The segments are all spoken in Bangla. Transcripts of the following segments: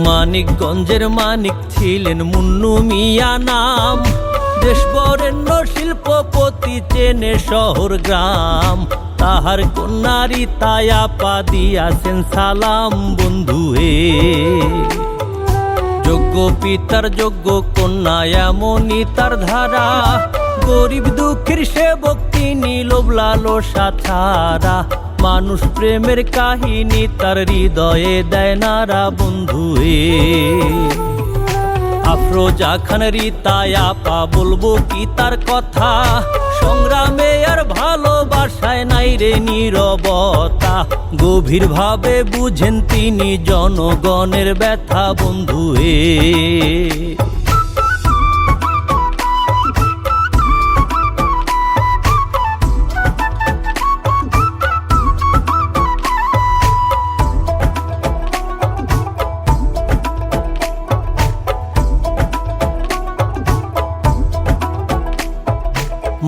মানিকগঞ্জের মানিক ছিলেন মুন্নু মিয়া নাম, দেশ বরেণ্য শিল্পপতি চেনে শহর গ্রাম। তাহার কন্যা রীতা আপা দিয়াছেন সালাম বন্ধু হে। যোগ্য পিতার যোগ্য কন্যা এমনই তার ধারা, গরিব দুঃখীর সেবক তিনি লোভ লালসা ছাড়া। মানুষ প্রেমের কাহিনী তার হৃদয়ে দেয় নারা বন্ধু হে। আফরোজা খান রীতা আপা বলবো কি তার কথা, সংগ্রামে আর ভালোবাসায় নাই রে নীরবতা। গভীর ভাবে বুঝেন তিনি জনগণের ব্যথা বন্ধু হে।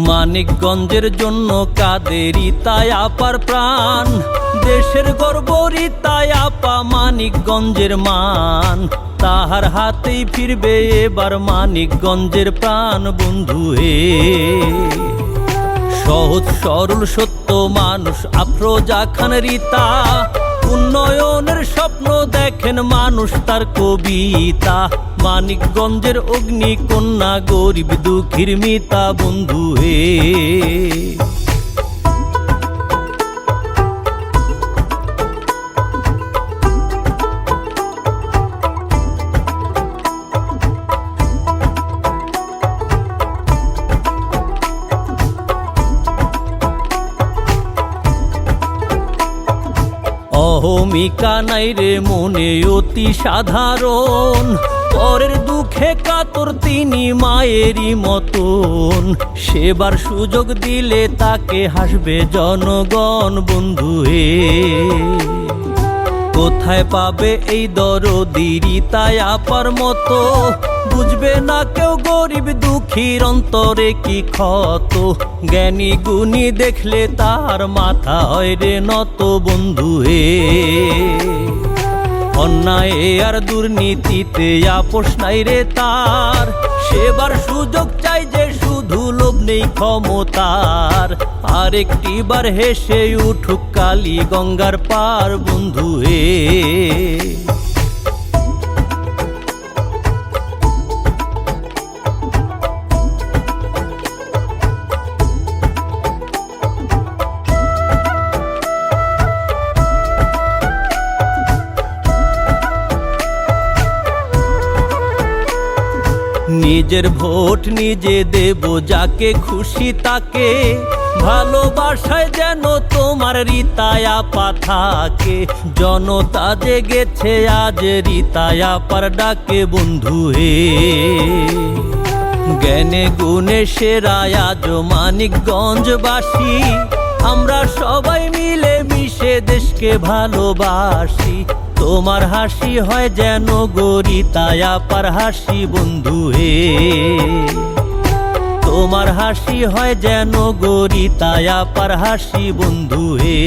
মানিকগঞ্জের জন্য কাঁদে রীতা আপার প্রাণ, দেশের গর্ব রীতা আপা মানিকগঞ্জের মান। তাহার হাতেই ফিরবে এবার মানিকগঞ্জের প্রাণ বন্ধু হে। সহজ সরল সত্য মানুষ আফরোজা খান রীতা, উন্নয়নের স্বপ্ন দেখেন মানুষ তার কবিতা। মানিকগঞ্জের অগ্নিকন্যা গরিব দুঃখীর মিতা বন্ধু হে। অহমিকা নাই রে মনে অতি সাধারণ, পরের দুঃখে কাতর তিনি মায়েরই মতন। সেবার সুযোগ দিলে তাকে হাসবে জনগণ বন্ধু হে। কোথায় পাবে এই দরদি রীতা আপার মতো, বুঝবে না কেউ গরিব দুঃখীর অন্তরে কি ক্ষত। জ্ঞানী গুণী দেখলে তার মাথা হয় রে নত বন্ধু হে। অন্যায় আর দুর্নীতিতে আপোষ নাই রে তার, সেবার সুযোগ চাই যে শুধু লোভ নেই ক্ষমতার। আরেকটি বার হেসে উঠুক কালী গঙ্গার পার বন্ধু হে। নিজের ভোট নিজে দেব যাকে খুশি তাকে, ভালোবাসায় যেন তোমার রীতা আপা থাকে। জনতা জেগেছে আজ রীতা আপার ডাকে বন্ধু হে। জ্ঞানে গুণে সেরা আজ মানিকগঞ্জবাসী, আমরা সবাই মিলে মিশে দেশকে ভালোবাসি। তোমার হাসি হয় যেন গো রীতা আপার হাসি বন্ধু হে। তোমার হাসি হয় যেন গো রীতা আপার হাসি বন্ধু হে।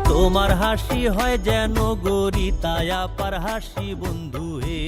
তোমার হাসি হয় যেন গো রীতা আপার হাসি বন্ধু হে।